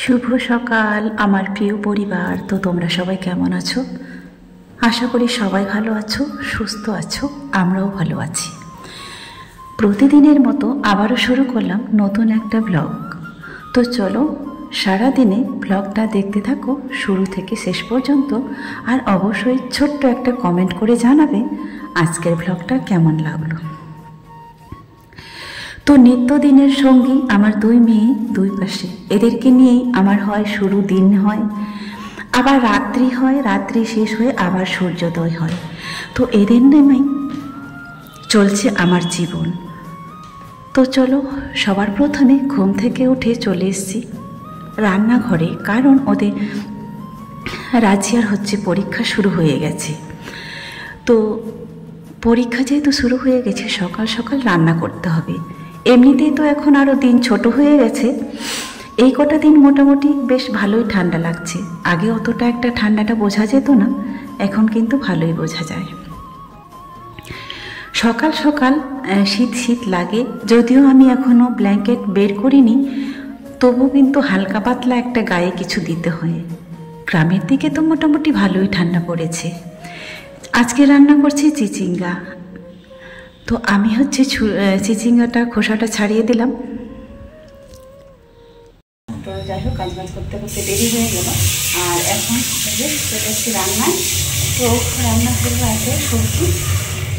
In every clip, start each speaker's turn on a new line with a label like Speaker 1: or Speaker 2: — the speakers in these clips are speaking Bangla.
Speaker 1: শুভ সকাল আমার প্রিয় পরিবার। তো তোমরা সবাই কেমন আছো? আশা করি সবাই ভালো আছো, সুস্থ আছো। আমরাও ভালো আছি। প্রতিদিনের মতো আবারও শুরু করলাম নতুন একটা ব্লগ। তো চলো সারাদিনে ব্লগটা দেখতে থাকো শুরু থেকে শেষ পর্যন্ত। আর অবশ্যই ছোট্ট একটা কমেন্ট করে জানাবে আজকের ব্লগটা কেমন লাগলো। তো নিত্যদিনের সঙ্গী আমার দুই মেয়ে, দুই পাশে, এদেরকে নিয়েই আমার হয় শুরু, দিন হয়, আবার রাত্রি হয়, রাত্রি শেষ হয়ে আবার সূর্যোদয় হয়। তো এদের নেমেই চলছে আমার জীবন। তো চলো সবার প্রথমে ঘুম থেকে উঠে চলে এসেছি রান্নাঘরে, কারণ ওদের রাজিয়ার পরীক্ষা শুরু হয়ে গেছে। তো পরীক্ষা যেহেতু শুরু হয়ে গেছে, সকাল সকাল রান্না করতে হবে। এমনিতেই তো এখন আরও দিন ছোট হয়ে গেছে। এই কটা দিন মোটামুটি বেশ ভালোই ঠান্ডা লাগছে। আগে অতটা একটা ঠান্ডাটা বোঝা যেত না, এখন কিন্তু ভালোই বোঝা যায়। সকাল সকাল শীত শীত লাগে, যদিও আমি এখনও ব্ল্যাঙ্কেট বের করিনি, তবু কিন্তু হালকা পাতলা একটা গায়ে কিছু দিতে হয়। গ্রামের দিকে তো মোটামুটি ভালোই ঠান্ডা পড়েছে। আজকে রান্না করছি চিচিঙ্গা। তো আমি চিচিঙ্গাটা খোসাটা ছাড়িয়ে দিলাম। তো যাই হোক, কাজ করতে করতে দেরি হয়ে গেল। আর এখন চলে এসেছি রান্নায়। তো রান্না করবো এত সবজি,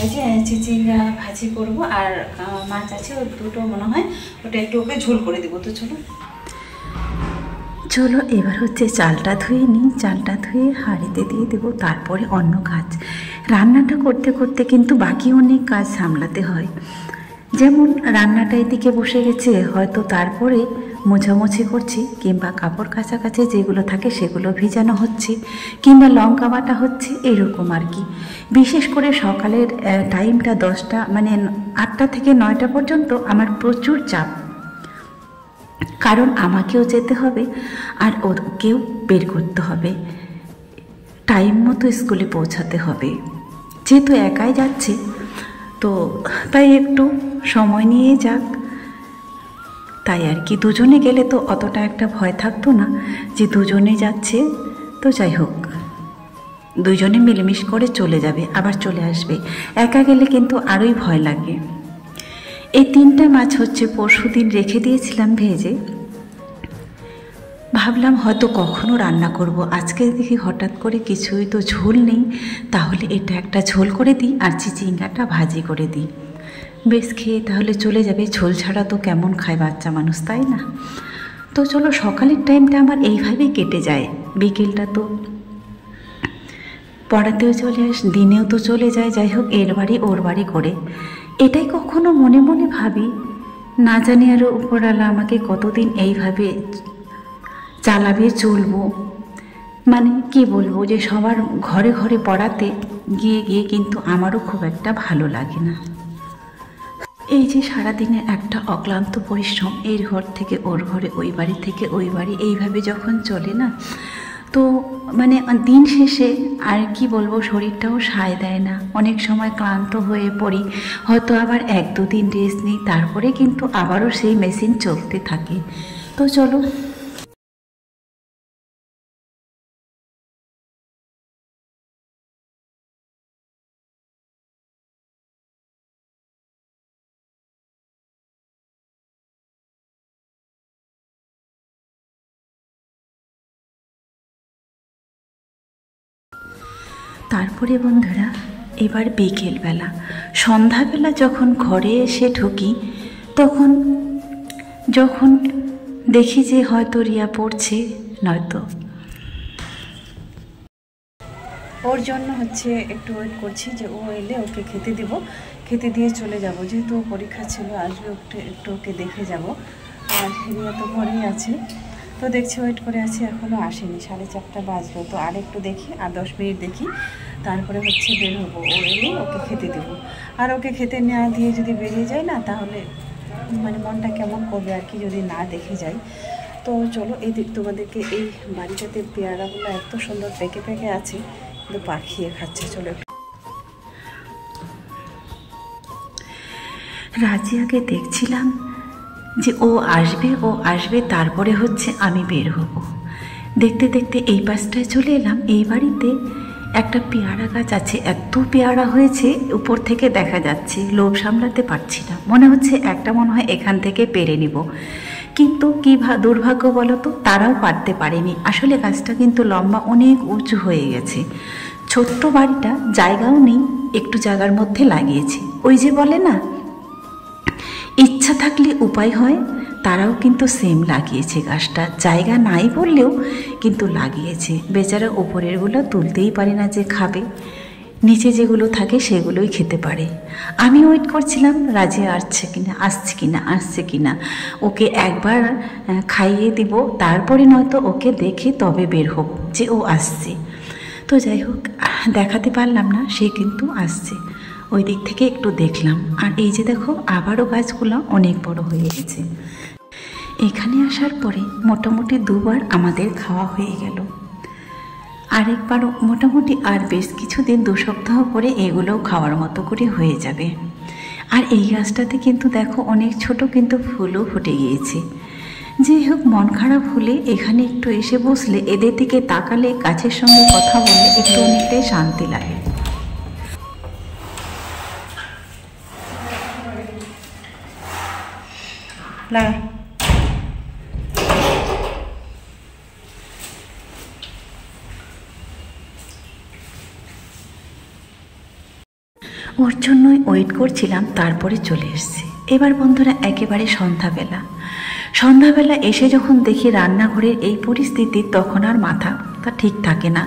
Speaker 1: ওই যে চিচিঙ্গা ভাজি করবো, আর মাছ আছে ওর দুটো, মনে হয় ওটা একটু ওকে ঝোল করে দেবো। তো চলো এবার চালটা ধুয়ে নিই। চালটা ধুয়ে হাঁড়িতে দিয়ে দেবো, তারপরে অন্য কাজ। রান্নাটা করতে করতে কিন্তু বাকি অনেক কাজ সামলাতে হয়। যেমন রান্নাটা এদিকে বসে গেছে, হয়তো তারপরে মোছামুছি করছি, কিংবা কাপড় কাছাকাছি যেগুলো থাকে সেগুলো ভিজানো হচ্ছে, কিংবা লঙ্কা বাটা হচ্ছে, এরকম আর কি। বিশেষ করে সকালের টাইমটা 10টা, মানে 8টা থেকে 9টা পর্যন্ত আমার প্রচুর চাপ, কারণ আমাকেও যেতে হবে আর ওকেও বের করতে হবে, টাইম মতো স্কুলে পৌঁছাতে হবে। যেহেতু একাই যাচ্ছে, তো তাই একটু সময় নিয়ে যাক, তাই আর কি। দুজনে গেলে তো অতটা একটা ভয় থাকতো না যে দুজনে যাচ্ছে। তো যাই হোক, দুজনে মিলেমিশ করে চলে যাবে, আবার চলে আসবে। একা গেলে কিন্তু আরোই ভয় লাগে। এই 3টা মাছ পরশুদিন রেখে দিয়েছিলাম ভেজে। ভাবলাম হয়তো কখনো রান্না করব, আজকে দেখি হঠাৎ করে কিছুই তো ঝোল নেই, তাহলে এটা একটা ঝোল করে দিই আর চিচিঙ্গাটা ভাজি করে দিই, বেশ খেয়ে তাহলে চলে যাবে। ঝোল ছাড়া তো কেমন খায় বাচ্চা মানুষ, তাই না? তো চলো, সকালের টাইমটা আমার এইভাবেই কেটে যায়। বিকেলটা তো পড়াতেও চলে দিনেও তো চলে যায়। যাই হোক, এর বাড়ি ওর বাড়ি করে এটাই কখনো মনে মনে ভাবি, না জানি আরও উপরওয়ালা আমাকে কতদিন এইভাবে চালাবে, চলবো। মানে কি বলবো, যে সবার ঘরে ঘরে পড়াতে গিয়ে গিয়ে কিন্তু আমারও খুব একটা ভালো লাগে না। এই যে সারাদিনের একটা অক্লান্ত পরিশ্রম, এর ঘর থেকে ওর ঘরে, ওই বাড়ি থেকে ওই বাড়ি, এইভাবে যখন চলে না, তো মানে দিন শেষে আর কি বলবো, শরীরটাও সায় দেয় না। অনেক সময় ক্লান্ত হয়ে পড়ি, হয়তো আবার 1-2 দিন রেস্ট নিই, তারপরে কিন্তু আবারও সেই মেশিন চলতে থাকে। তো চলো, তারপরে বন্ধুরা, এবার বিকেলবেলা, সন্ধ্যাবেলা যখন ঘরে এসে ঢুকি, তখন যখন দেখি যে হয়তো রিয়া পড়ছে, নয়তো ওর জন্য একটু ওয়েট করছি যে ও এলে ওকে খেতে দেব, খেতে দিয়ে চলে যাব। যেহেতু পরীক্ষা ছিল, আসবে একটু ওকে দেখে যাব। আর রিয়া তো ঘরেই আছে, তো দেখছি ওয়েট করে আছি, এখনও আসেনি। 4:30 বাজলো। তো আর একটু দেখি, আর 10 মিনিট দেখি, তারপরে বের হবো। ও এলে ওকে খেতে দেবো। আর ওকে খেতে না দিয়ে যদি বেরিয়ে যায় না, তাহলে মানে মনটা কেমন করবে আর কি, যদি না দেখে যাই। তো চলো, তোমাদেরকে এই বাড়িটাতে পেয়ারাগুলো এত সুন্দর পেকে পেকে আছে, কিন্তু পাখিয়ে খাচ্ছে। চলো, রাজিয়াকে দেখছিলাম যে ও আসবে তারপরে হচ্ছে আমি বের হব। দেখতে দেখতে এই পাশটায় চলে এলাম। এই বাড়িতে একটা পেয়ারা গাছ আছে, এত পেয়ারা হয়েছে উপর থেকে দেখা যাচ্ছে, লোভ সামলাতে পারছি না, মনে হচ্ছে একটা মনে হয় এখান থেকে পেরে নিব, কিন্তু কি দুর্ভাগ্য বলো তো, তারাও পারতে পারেনি। আসলে গাছটা কিন্তু লম্বা অনেক উঁচু হয়ে গেছে। ছোট্ট বাড়িটা জায়গাও নেই, একটু জায়গার মধ্যে লাগিয়েছি। ওই যে বলে না, ইচ্ছা থাকলে উপায় হয়, তারাও কিন্তু সেম লাগিয়েছে গাছটা, জায়গা নাই বললেও কিন্তু লাগিয়েছে। বেচারা উপরেরগুলো তুলতেই পারে না যে খাবে, নিচে যেগুলো থাকে সেগুলোই খেতে পারে। আমি ওয়েট করছিলাম রাজি আসছে কিনা, ওকে একবার খাইয়ে দিব, তারপরে নয়তো ওকে দেখে তবে বের হব যে ও আসছে। তো যাই হোক, দেখাতে পারলাম না, সে কিন্তু আসছে। ওই দিক থেকে একটু দেখলাম, আর এই যে দেখো আবারও গাছগুলো অনেক বড় হয়ে গেছে। এখানে আসার পরে মোটামুটি 2বার আমাদের খাওয়া হয়ে গেল, আরেকবারও মোটামুটি আর বেশ কিছুদিন 2 সপ্তাহ পরে এগুলোও খাওয়ার মতো করে হয়ে যাবে। আর এই গাছটাতে কিন্তু দেখো অনেক ছোট কিন্তু ফুলও ফুটে গিয়েছে। যাই হোক, মন খারাপ হলে এখানে একটু এসে বসলে, এদের দিকে তাকালে, গাছের সঙ্গে কথা বললে একটু অনেকটাই শান্তি লাগে। ওর জন্যই ওয়েট করছিলাম, তারপরে চলে এসছে। এবার বন্ধুরা একেবারে সন্ধ্যাবেলা এসে যখন দেখি রান্নাঘরের এই পরিস্থিতি, তখন আর মাথাটা ঠিক থাকে না।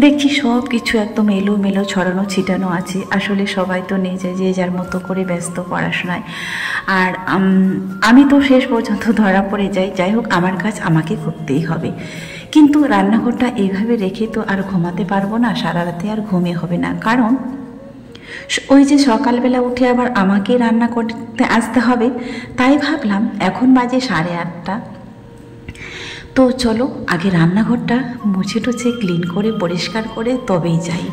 Speaker 1: দেখছি সব কিছু একদম এলোমেলো ছড়ানো ছিটানো আছে। আসলে সবাই তো যে যার মতো করে ব্যস্ত পড়াশোনায়, আর আমি তো শেষ পর্যন্ত ধরা পড়ে যাই। যাই হোক, আমার কাজ আমাকে করতেই হবে, কিন্তু রান্নাঘরটা এইভাবে রেখে তো আর ঘুমাতে পারবো না, সারা রাতে আর ঘুমিয়ে হবে না। কারণ ওই যে সকালবেলা উঠে আবার আমাকে রান্না করতে আসতে হবে। তাই ভাবলাম এখন বাজে 8:30, তো চলো আগে রান্নাঘরটা মুছে টুছে ক্লিন করে পরিষ্কার করে তবেই যাই,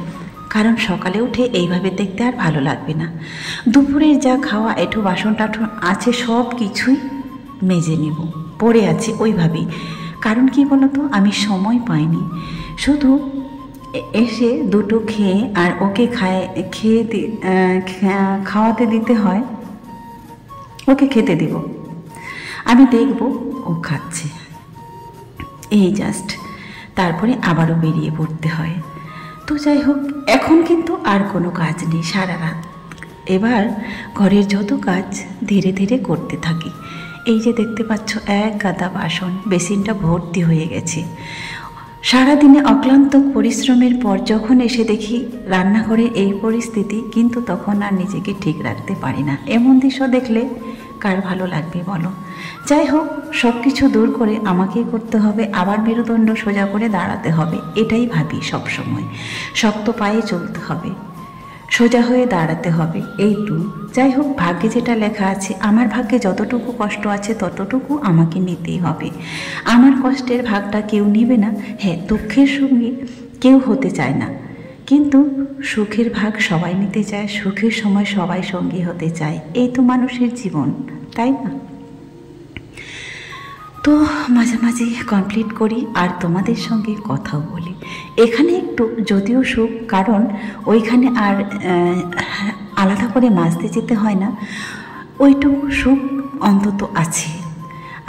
Speaker 1: কারণ সকালে উঠে এইভাবে দেখতে আর ভালো লাগবে না। দুপুরের যা খাওয়া একটু বাসন টাসন আছে সব কিছুই মেজে নেব, পড়ে আছে ওইভাবেই। কারণ কি বলতো, আমি সময় পাইনি, শুধু এসে দুটো খেয়ে আর ওকে খাওয়াতে দিতে হয়, ওকে খেতে দিব, আমি দেখব ও খাচ্ছে, এই জাস্ট, তারপরে আবারও বেরিয়ে পড়তে হয়। তো যাই হোক, এখন কিন্তু আর কোনো কাজ নেই সারা রাত। এবার ঘরের যত কাজ ধীরে ধীরে করতে থাকি। এই যে দেখতে পাচ্ছ এক গাদা বাসন, বেসিনটা ভর্তি হয়ে গেছে। সারাদিনে অক্লান্ত পরিশ্রমের পর যখন এসে দেখি রান্নাঘরের এই পরিস্থিতি, কিন্তু তখন আর নিজেকে ঠিক রাখতে পারি না। এমন দৃশ্য দেখলে কার ভালো লাগবে বলো? যাই হোক, সব কিছু দূর করে আমাকেই করতে হবে, আবার মেরুদণ্ড সোজা করে দাঁড়াতে হবে, এটাই ভাবি সব সময়। শক্ত পায়ে চলতে হবে, সোজা হয়ে দাঁড়াতে হবে, এই তো। যাই হোক, ভাগ্যে যেটা লেখা আছে, আমার ভাগ্যে যতটুকু কষ্ট আছে ততটুকু আমাকে নিতেই হবে। আমার কষ্টের ভাগটা কেউ নেবে না। হ্যাঁ, দুঃখের সঙ্গে কেউ হতে চায় না, কিন্তু সুখের ভাগ সবাই নিতে চায়, সুখের সময় সবাই সঙ্গী হতে চায়, এই তো মানুষের জীবন, তাই না? তো মাঝে মাঝে কমপ্লিট করি আর তোমাদের সঙ্গে কথাও বলি। এখানে একটু যদিও সুখ, কারণ ওইখানে আর আলাদা করে মাজতে যেতে হয় না, ওইটুকু সুখ অন্তত আছে।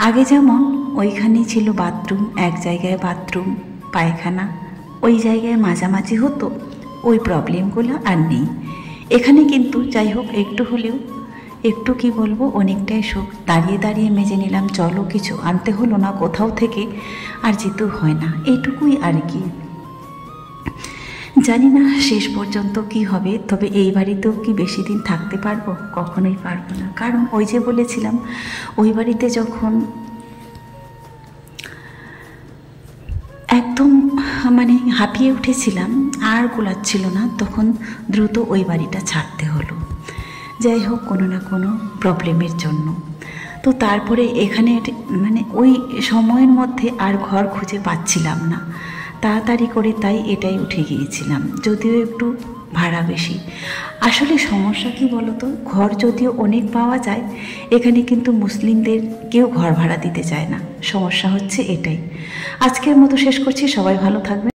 Speaker 1: আগে যেমন ওইখানে ছিল বাথরুম, এক জায়গায় বাথরুম পায়খানা, ওই জায়গায় মাঝামাঝি হতো, ওই প্রবলেমগুলো আর নেই এখানে। কিন্তু যাই হোক, একটু হলেও একটু কি বলবো, অনেকটাই সুখ। দাঁড়িয়ে দাঁড়িয়ে মেজে নিলাম, চলো কিছু আনতে হলো না কোথাও থেকে, আর যেতেও হয় না, এইটুকুই আর কি। জানি না শেষ পর্যন্ত কি হবে, তবে এই বাড়িতেও কি বেশি দিন থাকতে পারবো? কখনোই পারবো না। কারণ ওই যে বলেছিলাম, ওই বাড়িতে যখন একদম মানে হাঁপিয়ে উঠেছিলাম, আর গোলাচ্ছিল না, তখন দ্রুত ওই বাড়িটা ছাড়তে হলো। যাই হোক, কোনো না কোনো প্রবলেমের জন্য। তো তারপরে এখানে মানে ওই সময়ের মধ্যে আর ঘর খুঁজে পাচ্ছিলাম না তাড়াতাড়ি করে, তাই এটাই উঠে গিয়েছিলাম। যদিও একটু ভাড়া বেশি। আসলে সমস্যা কি বলতো, ঘর যদিও অনেক পাওয়া যায়, এখানে কিন্তু মুসলিমদের কেউ ঘর ভাড়া দিতে চায় না। সমস্যা হচ্ছে এটাই। আজকের মতো শেষ করছি, সবাই ভালো থাকবে।